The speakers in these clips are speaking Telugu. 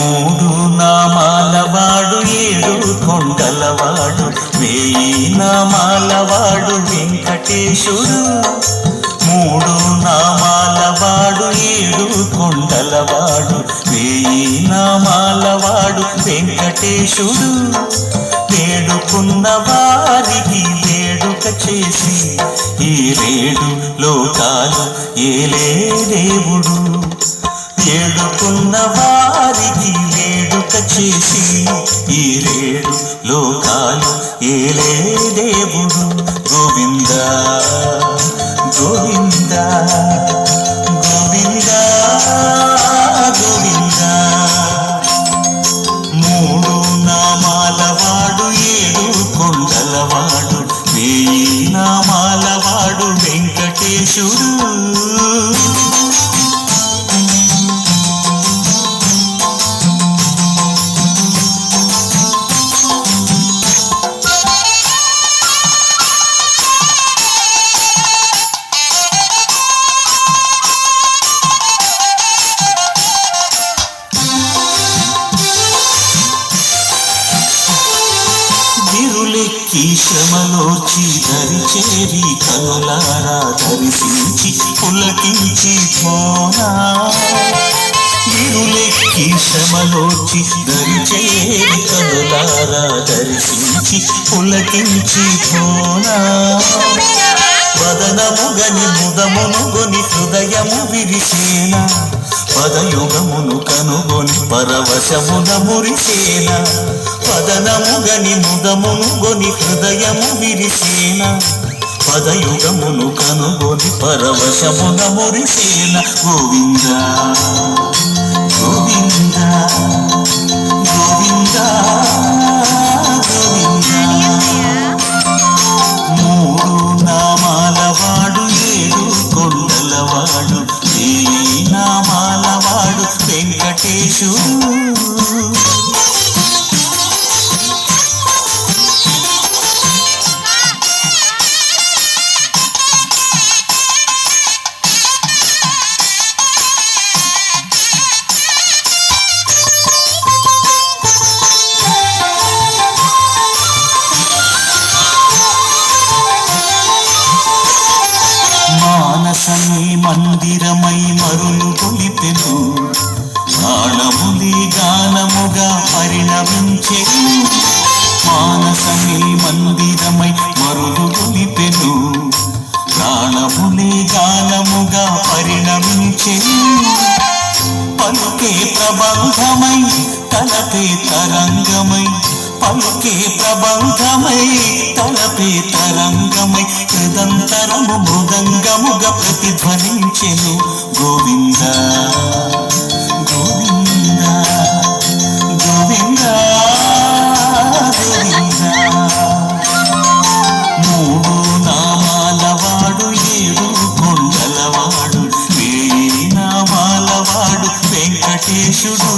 మూడు నామాలవాడు ఏడు కొండలవాడు వేయి నామాలవాడు వెంకటేశుడు. మూడు నామాలవాడు ఏడు కొండలవాడు వేయి నామాలవాడు వెంకటేశుడు. వేడుకున్న వారికి వేడుక చేసి ఈ రేడు లోకాలు ఏలే దేవుడు. వేడుకున్న వారికి వేడుక చేసి ఈ రేడు లోకాలు ఏలే దేవుడు. గోవింద గోవింద గోవింద గోవింద. మూడు నామాలవాడు ఏడు కొండలవాడు వేయి నామాలవాడు వెంకటేశుడు. గిరులెక్కి శ్రమలోచి దరి చేరి కనులారా దర్శించి పులకించి పోనా. గిరులెక్కి శ్రమలోచి దరి చేరి కనులారా దర్శించి పులకించి పోనా. వదనముగని ముదమును గొని హృదయము విరిసేన. పదయుగమును కనుగొని పరవశమున మురిసేన. పదనముగని ముదమును గొని హృదయము విరిసేన. పదయుగమును కనుగొని పరవశమున మురిసేన. గోవింద గోవింద గోవింద గోవింద. మూడు నామాలవాడు ఏడు కొండలవాడు వేయి నామాలవాడు వెంకటేశుడు. మానసమే మందిరమై మరులు కొలిపెను. గానములి గానముగా పరిణమించెను. మానసమే మందిరమై మరులు కొలిపెను. గానములి గానముగా పరిణమించెను. పలుకే ప్రబంధమై తలపే తరంగమై. పలుకే ప్రబంధమై తలపే తరంగమై. హృదంతరము మృదంగముగా ప్రతిధ్వనించెను. గోవింద గోవింద గోవింద గోవింద. మూడు నామాలవాడు ఏడు కొండలవాడు వేయి నామాలవాడు వెంకటేశుడు.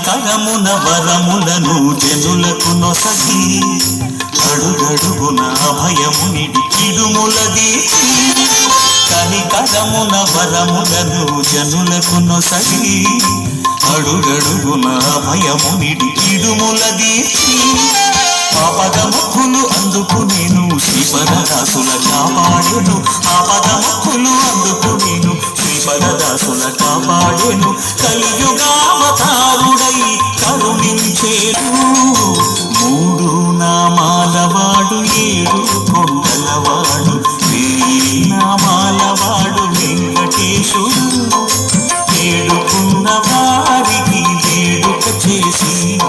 కరమున వరములను జనులకు నొసగి అడుగడుగున అభయమునిడి ఇడుముల దీసి. కనికరమున వరములను జనులకు నొసగి అడుగడుగున అభయమునిడి ఇడుముల దీసి. ఆపదముఖులు అందుకునేను శ్రీపరదాసుల కాపాడెను. ఆపదముఖులు అందుకునేను శ్రీపరదాసుల కాపాడెను. కలియుగావతారుడై కరుణించేను. మూడు నామాలవాడు ఏడు కొండలవాడు వేయి నామాలవాడు వెంకటేశుడు. వేడుకున్న వారికి వేడుక చేసి